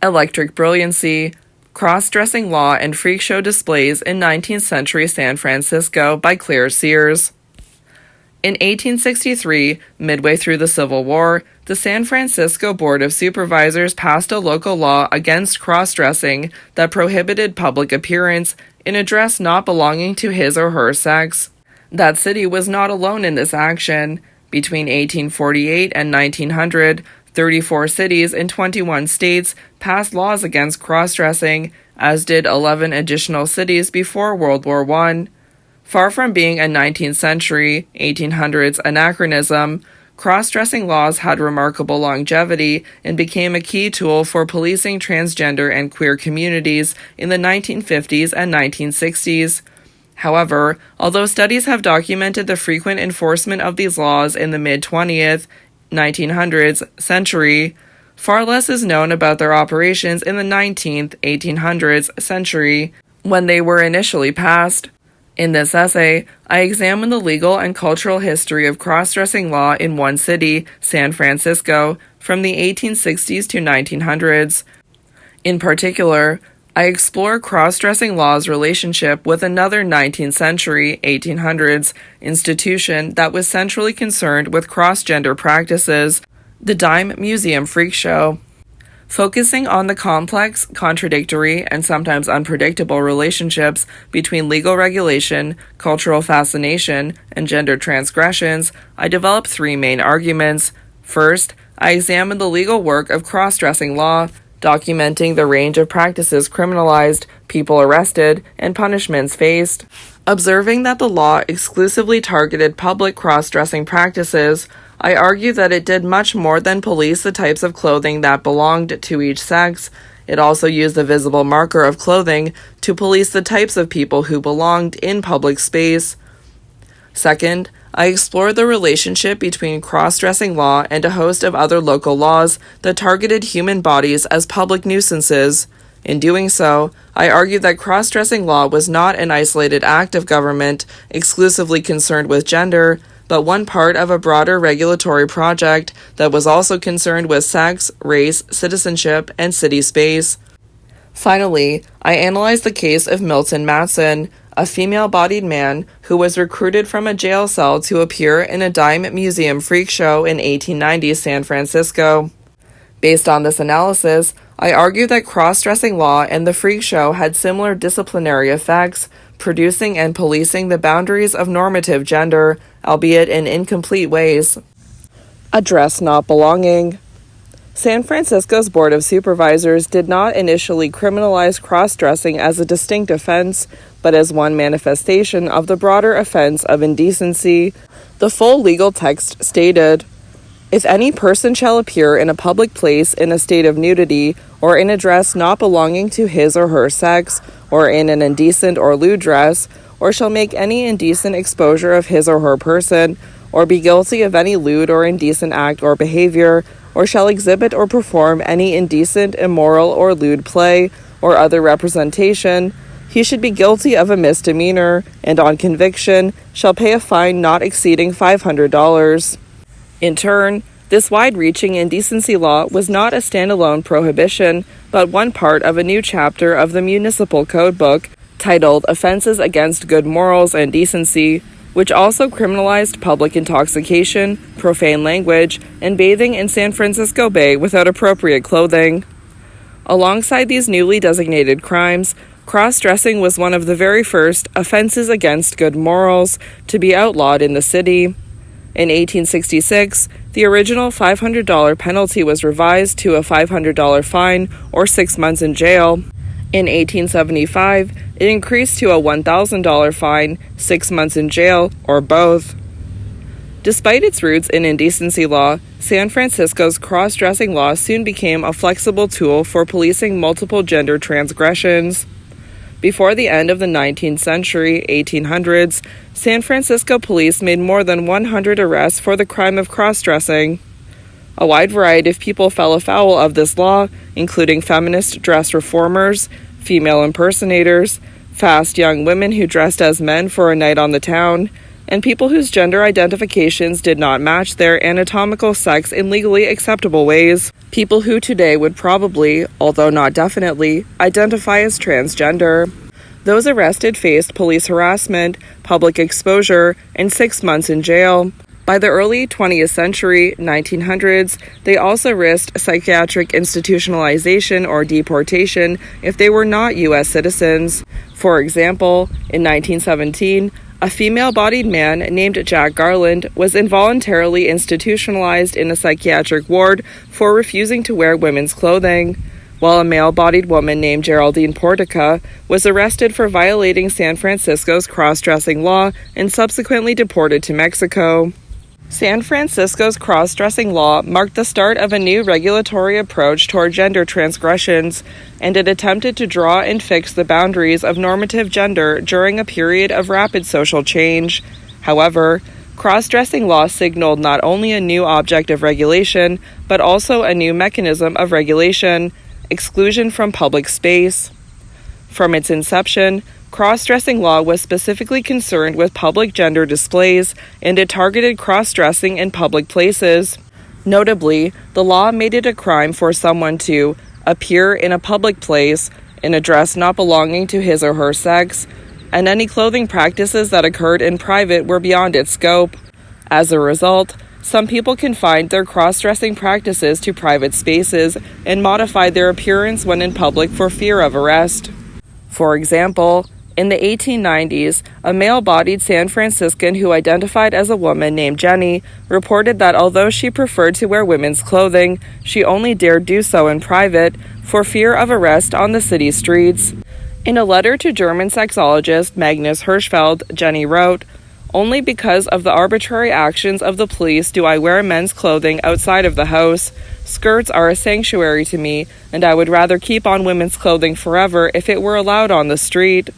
Electric brilliancy, cross-dressing law and freak show displays in 19th century San Francisco by Claire Sears. In 1863, midway through the Civil War, the San Francisco Board of Supervisors passed a local law against cross-dressing that prohibited public appearance in a dress not belonging to his or her sex. That city was not alone in this action. Between 1848 and 1900, 34 cities in 21 states passed laws against cross-dressing, as did 11 additional cities before World War I. Far from being a 19th century, 1800s anachronism, cross-dressing laws had remarkable longevity and became a key tool for policing transgender and queer communities in the 1950s and 1960s. However, although studies have documented the frequent enforcement of these laws in the mid-20th, 1900s century, far less is known about their operations in the 19th, 1800s century, when they were initially passed. In this essay, I examine the legal and cultural history of cross-dressing law in one city, San Francisco, from the 1860s to 1900s. In particular, I explore cross-dressing law's relationship with another 19th century, 1800s, institution that was centrally concerned with cross-gender practices, the Dime Museum Freak Show. Focusing on the complex, contradictory, and sometimes unpredictable relationships between legal regulation, cultural fascination, and gender transgressions, I develop three main arguments. First, I examine the legal work of cross-dressing law, documenting the range of practices criminalized, people arrested, and punishments faced. Observing that the law exclusively targeted public cross-dressing practices, I argue that it did much more than police the types of clothing that belonged to each sex. It also used the visible marker of clothing to police the types of people who belonged in public space. Second, I explore the relationship between cross-dressing law and a host of other local laws that targeted human bodies as public nuisances. In doing so, I argue that cross-dressing law was not an isolated act of government exclusively concerned with gender, but one part of a broader regulatory project that was also concerned with sex, race, citizenship, and city space. Finally, I analyze the case of Milton Matson, a female-bodied man who was recruited from a jail cell to appear in a Dime Museum Freak Show in 1890 San Francisco. Based on this analysis, I argue that cross-dressing law and the freak show had similar disciplinary effects, producing and policing the boundaries of normative gender, albeit in incomplete ways. A dress not belonging. San Francisco's Board of Supervisors did not initially criminalize cross-dressing as a distinct offense, but as one manifestation of the broader offense of indecency. The full legal text stated, "If any person shall appear in a public place in a state of nudity, or in a dress not belonging to his or her sex, or in an indecent or lewd dress, or shall make any indecent exposure of his or her person, or be guilty of any lewd or indecent act or behavior, or shall exhibit or perform any indecent, immoral, or lewd play, or other representation, he should be guilty of a misdemeanor, and on conviction shall pay a fine not exceeding $500. In turn, this wide-reaching indecency law was not a standalone prohibition, but one part of a new chapter of the Municipal Code Book titled Offenses Against Good Morals and Decency, which also criminalized public intoxication, profane language, and bathing in San Francisco Bay without appropriate clothing. Alongside these newly designated crimes, cross-dressing was one of the very first offenses against good morals to be outlawed in the city. In 1866, the original $500 penalty was revised to a $500 fine or 6 months in jail. In 1875, it increased to a $1,000 fine, 6 months in jail, or both. Despite its roots in indecency law, San Francisco's cross-dressing law soon became a flexible tool for policing multiple gender transgressions. Before the end of the 19th century, 1800s, San Francisco police made more than 100 arrests for the crime of cross-dressing. A wide variety of people fell afoul of this law, including feminist dress reformers, female impersonators, fast young women who dressed as men for a night on the town, and people whose gender identifications did not match their anatomical sex in legally acceptable ways. People who today would probably, although not definitely, identify as transgender. Those arrested faced police harassment, public exposure, and 6 months in jail. By the early 20th century, 1900s, they also risked psychiatric institutionalization or deportation if they were not U.S. citizens. For example, in 1917, a female-bodied man named Jack Garland was involuntarily institutionalized in a psychiatric ward for refusing to wear women's clothing, while a male-bodied woman named Geraldine Portica was arrested for violating San Francisco's cross-dressing law and subsequently deported to Mexico. San Francisco's cross-dressing law marked the start of a new regulatory approach toward gender transgressions, and it attempted to draw and fix the boundaries of normative gender during a period of rapid social change. However, cross-dressing law signaled not only a new object of regulation, but also a new mechanism of regulation: exclusion from public space. From its inception, cross-dressing law was specifically concerned with public gender displays, and it targeted cross-dressing in public places. Notably, the law made it a crime for someone to appear in a public place in a dress not belonging to his or her sex, and any clothing practices that occurred in private were beyond its scope. As a result, some people confined their cross-dressing practices to private spaces and modified their appearance when in public for fear of arrest. For example, in the 1890s, a male-bodied San Franciscan who identified as a woman named Jenny reported that although she preferred to wear women's clothing, she only dared do so in private for fear of arrest on the city streets. In a letter to German sexologist Magnus Hirschfeld, Jenny wrote, "Only because of the arbitrary actions of the police do I wear men's clothing outside of the house. Skirts are a sanctuary to me, and I would rather keep on women's clothing forever if it were allowed on the street."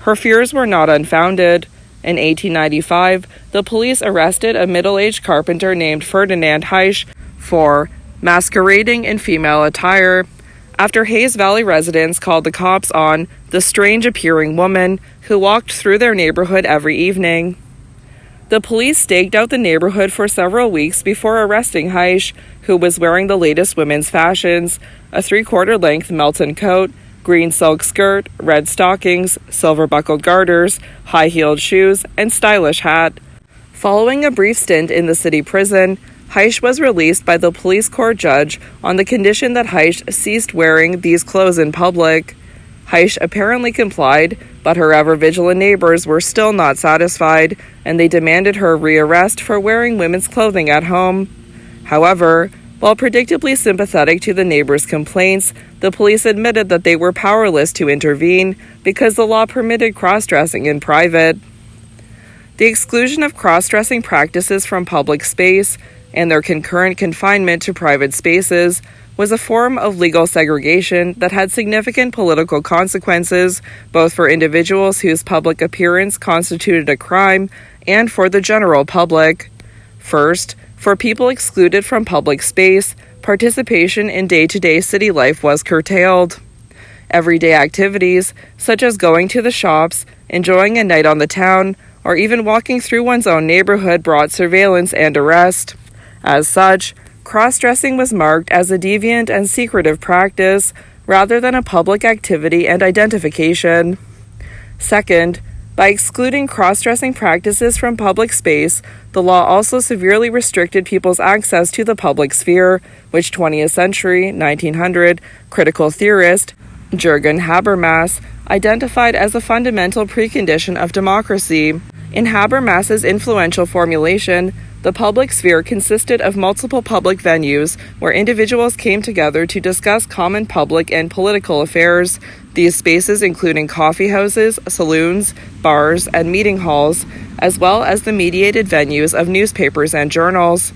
Her fears were not unfounded. In 1895, the police arrested a middle-aged carpenter named Ferdinand Heisch for masquerading in female attire, after Hayes Valley residents called the cops on the strange-appearing woman who walked through their neighborhood every evening. The police staked out the neighborhood for several weeks before arresting Heisch, who was wearing the latest women's fashions: a 3/4 length Melton coat, green silk skirt, red stockings, silver-buckled garters, high-heeled shoes, and stylish hat. Following a brief stint in the city prison, Heisch was released by the police court judge on the condition that Heisch ceased wearing these clothes in public. Heisch apparently complied, but her ever-vigilant neighbors were still not satisfied, and they demanded her rearrest for wearing women's clothing at home. However, while predictably sympathetic to the neighbors' complaints, the police admitted that they were powerless to intervene because the law permitted cross-dressing in private. The exclusion of cross-dressing practices from public space and their concurrent confinement to private spaces was a form of legal segregation that had significant political consequences, both for individuals whose public appearance constituted a crime and for the general public. First, for people excluded from public space, participation in day-to-day city life was curtailed. Everyday activities, such as going to the shops, enjoying a night on the town, or even walking through one's own neighborhood, brought surveillance and arrest. As such, cross-dressing was marked as a deviant and secretive practice rather than a public activity and identification. Second, by excluding cross-dressing practices from public space, the law also severely restricted people's access to the public sphere, which 20th century, 1900, critical theorist Jürgen Habermas identified as a fundamental precondition of democracy. In Habermas's influential formulation, the public sphere consisted of multiple public venues where individuals came together to discuss common public and political affairs. These spaces including coffee houses, saloons, bars, and meeting halls, as well as the mediated venues of newspapers and journals.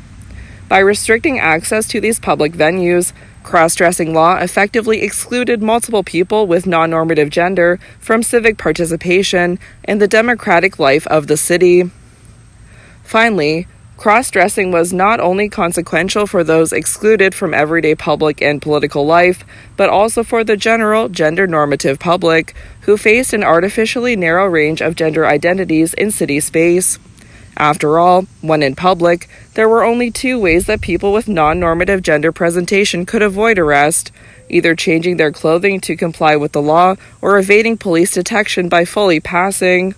By restricting access to these public venues, cross-dressing law effectively excluded multiple people with non-normative gender from civic participation in the democratic life of the city. Finally, cross-dressing was not only consequential for those excluded from everyday public and political life, but also for the general gender-normative public, who faced an artificially narrow range of gender identities in city space. After all, when in public, there were only two ways that people with non-normative gender presentation could avoid arrest: either changing their clothing to comply with the law or evading police detection by fully passing.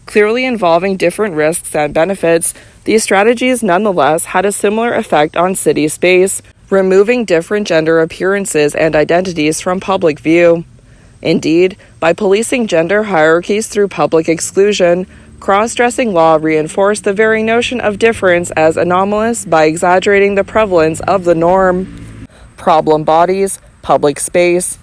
Clearly involving different risks and benefits, these strategies nonetheless had a similar effect on city space, removing different gender appearances and identities from public view. Indeed, by policing gender hierarchies through public exclusion, cross-dressing law reinforced the very notion of difference as anomalous by exaggerating the prevalence of the norm. Problem bodies, public space.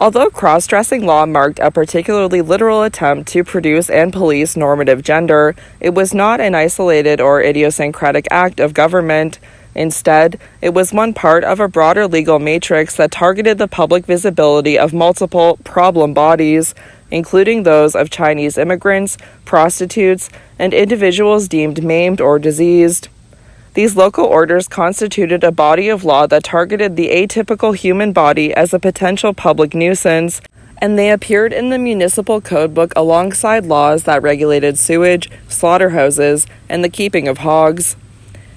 Although cross-dressing law marked a particularly literal attempt to produce and police normative gender, it was not an isolated or idiosyncratic act of government. Instead, it was one part of a broader legal matrix that targeted the public visibility of multiple problem bodies, including those of Chinese immigrants, prostitutes, and individuals deemed maimed or diseased. These local orders constituted a body of law that targeted the atypical human body as a potential public nuisance, and they appeared in the municipal codebook alongside laws that regulated sewage, slaughterhouses, and the keeping of hogs.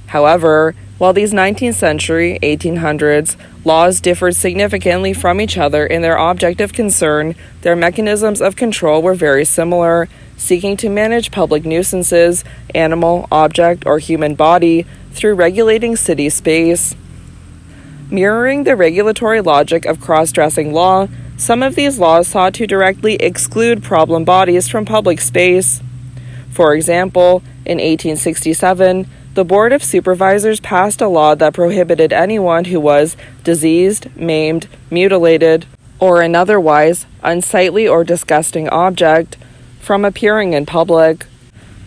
However, while these 19th century, 1800s, laws differed significantly from each other in their object of concern, their mechanisms of control were very similar, seeking to manage public nuisances, animal, object, or human body, through regulating city space. Mirroring the regulatory logic of cross-dressing law, some of these laws sought to directly exclude problem bodies from public space. For example, in 1867, the Board of Supervisors passed a law that prohibited anyone who was diseased, maimed, mutilated, or an otherwise unsightly or disgusting object from appearing in public.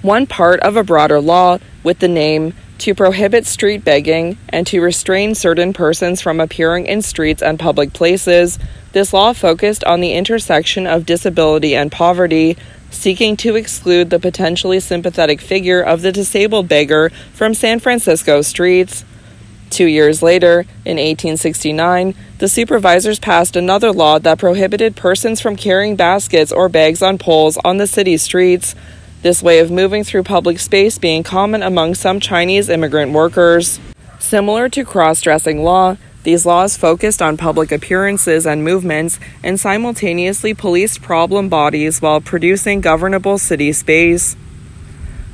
One part of a broader law with the name to prohibit street begging and to restrain certain persons from appearing in streets and public places, this law focused on the intersection of disability and poverty, seeking to exclude the potentially sympathetic figure of the disabled beggar from San Francisco streets. 2 years later, in 1869, the supervisors passed another law that prohibited persons from carrying baskets or bags on poles on the city streets, this way of moving through public space being common among some Chinese immigrant workers. Similar to cross-dressing law, these laws focused on public appearances and movements and simultaneously policed problem bodies while producing governable city space.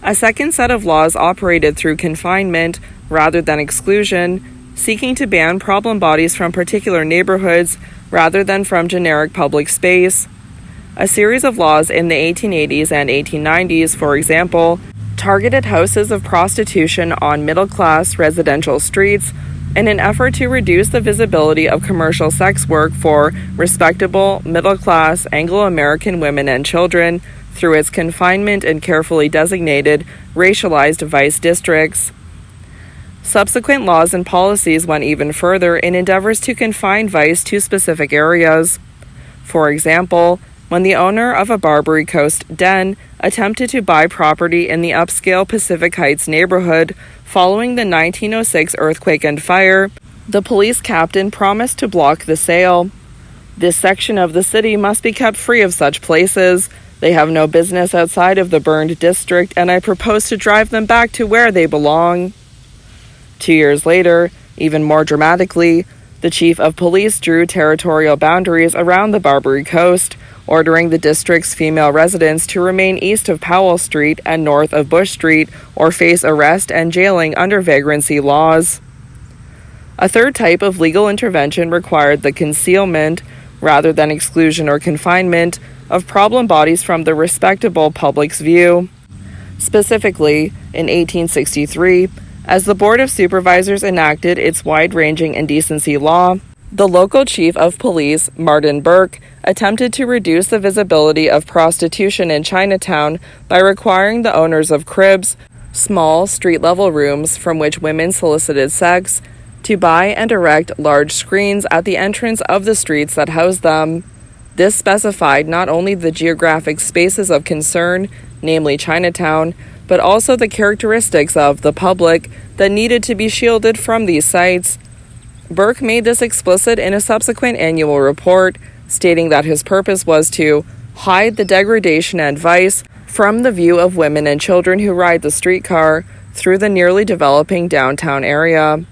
A second set of laws operated through confinement rather than exclusion, seeking to ban problem bodies from particular neighborhoods rather than from generic public space. A series of laws in the 1880s and 1890s, for example, targeted houses of prostitution on middle-class residential streets in an effort to reduce the visibility of commercial sex work for respectable, middle-class Anglo-American women and children through its confinement in carefully designated, racialized vice districts. Subsequent laws and policies went even further in endeavors to confine vice to specific areas. For example, when the owner of a Barbary Coast den attempted to buy property in the upscale Pacific Heights neighborhood following the 1906 earthquake and fire, the police captain promised to block the sale. This section of the city must be kept free of such places. They have no business outside of the burned district, and I propose to drive them back to where they belong. 2 years later, even more dramatically, the chief of police drew territorial boundaries around the Barbary Coast, ordering the district's female residents to remain east of Powell Street and north of Bush Street or face arrest and jailing under vagrancy laws. A third type of legal intervention required the concealment, rather than exclusion or confinement, of problem bodies from the respectable public's view. Specifically, in 1863, as the Board of Supervisors enacted its wide-ranging indecency law, the local chief of police, Martin Burke, attempted to reduce the visibility of prostitution in Chinatown by requiring the owners of cribs, small street-level rooms from which women solicited sex, to buy and erect large screens at the entrance of the streets that housed them. This specified not only the geographic spaces of concern, namely Chinatown, but also the characteristics of the public that needed to be shielded from these sites. Burke made this explicit in a subsequent annual report, stating that his purpose was to hide the degradation and vice from the view of women and children who ride the streetcar through the nearly developing downtown area.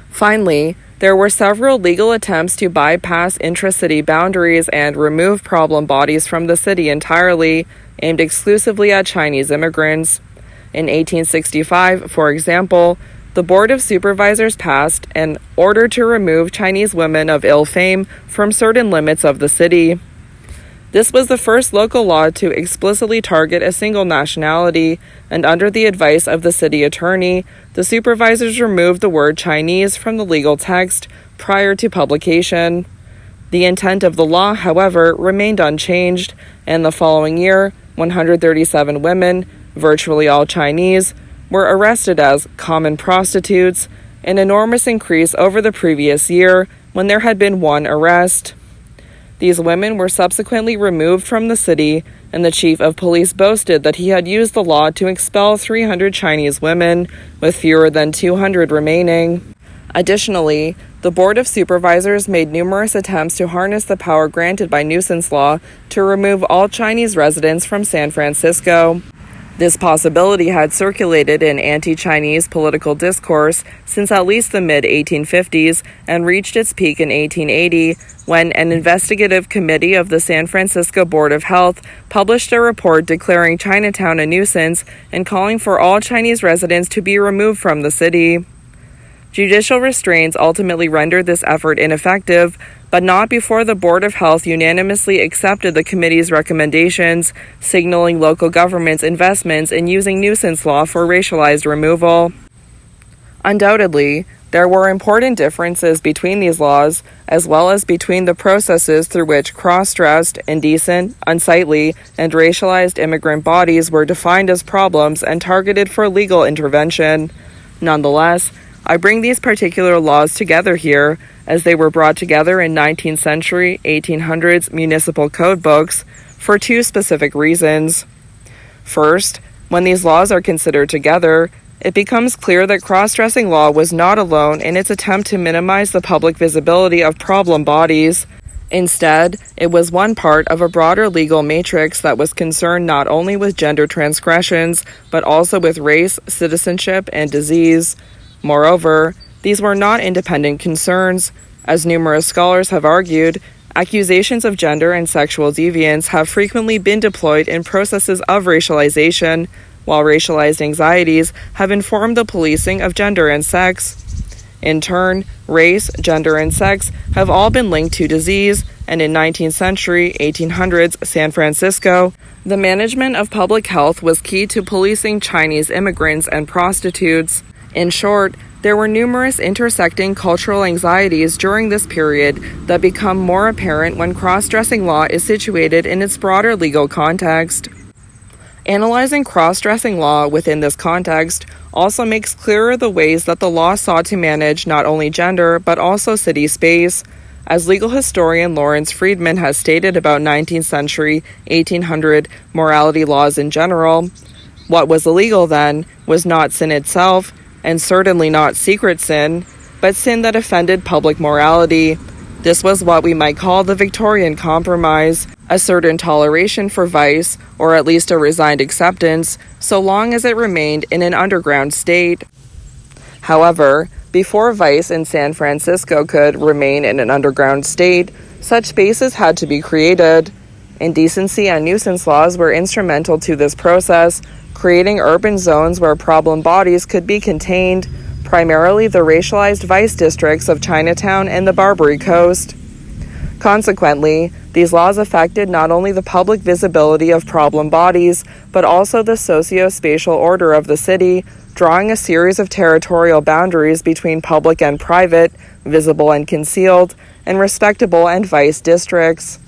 Finally, there were several legal attempts to bypass intra-city boundaries and remove problem bodies from the city entirely, aimed exclusively at Chinese immigrants. In 1865, for example, the Board of Supervisors passed an order to remove Chinese women of ill fame from certain limits of the city. This was the first local law to explicitly target a single nationality, and under the advice of the city attorney, the supervisors removed the word Chinese from the legal text prior to publication. The intent of the law, however, remained unchanged, and the following year, 137 women, virtually all Chinese, were arrested as common prostitutes, an enormous increase over the previous year when there had been one arrest. These women were subsequently removed from the city, and the chief of police boasted that he had used the law to expel 300 Chinese women, with fewer than 200 remaining. Additionally, the Board of Supervisors made numerous attempts to harness the power granted by nuisance law to remove all Chinese residents from San Francisco. This possibility had circulated in anti-Chinese political discourse since at least the mid-1850s and reached its peak in 1880 when an investigative committee of the San Francisco Board of Health published a report declaring Chinatown a nuisance and calling for all Chinese residents to be removed from the city. Judicial restraints ultimately rendered this effort ineffective, but not before the Board of Health unanimously accepted the committee's recommendations, signaling local government's investments in using nuisance law for racialized removal. Undoubtedly, there were important differences between these laws, as well as between the processes through which cross-dressed, indecent, unsightly, and racialized immigrant bodies were defined as problems and targeted for legal intervention. Nonetheless, I bring these particular laws together here, as they were brought together in 19th century, 1800s municipal code books, for two specific reasons. First, when these laws are considered together, it becomes clear that cross-dressing law was not alone in its attempt to minimize the public visibility of problem bodies. Instead, it was one part of a broader legal matrix that was concerned not only with gender transgressions, but also with race, citizenship, and disease. Moreover, these were not independent concerns. As numerous scholars have argued, accusations of gender and sexual deviance have frequently been deployed in processes of racialization, while racialized anxieties have informed the policing of gender and sex. In turn, race, gender, and sex have all been linked to disease, and in 19th century, 1800s San Francisco, the management of public health was key to policing Chinese immigrants and prostitutes. In short, there were numerous intersecting cultural anxieties during this period that become more apparent when cross-dressing law is situated in its broader legal context. Analyzing cross-dressing law within this context also makes clearer the ways that the law sought to manage not only gender but also city space. As legal historian Lawrence Friedman has stated about 19th century, 1800 morality laws in general, what was illegal then was not sin itself, and certainly not secret sin, but sin that offended public morality. This was what we might call the Victorian Compromise, a certain toleration for vice, or at least a resigned acceptance, so long as it remained in an underground state. However, before vice in San Francisco could remain in an underground state, such spaces had to be created. Indecency and nuisance laws were instrumental to this process, creating urban zones where problem bodies could be contained, primarily the racialized vice districts of Chinatown and the Barbary Coast. Consequently, these laws affected not only the public visibility of problem bodies, but also the socio-spatial order of the city, drawing a series of territorial boundaries between public and private, visible and concealed, and respectable and vice districts.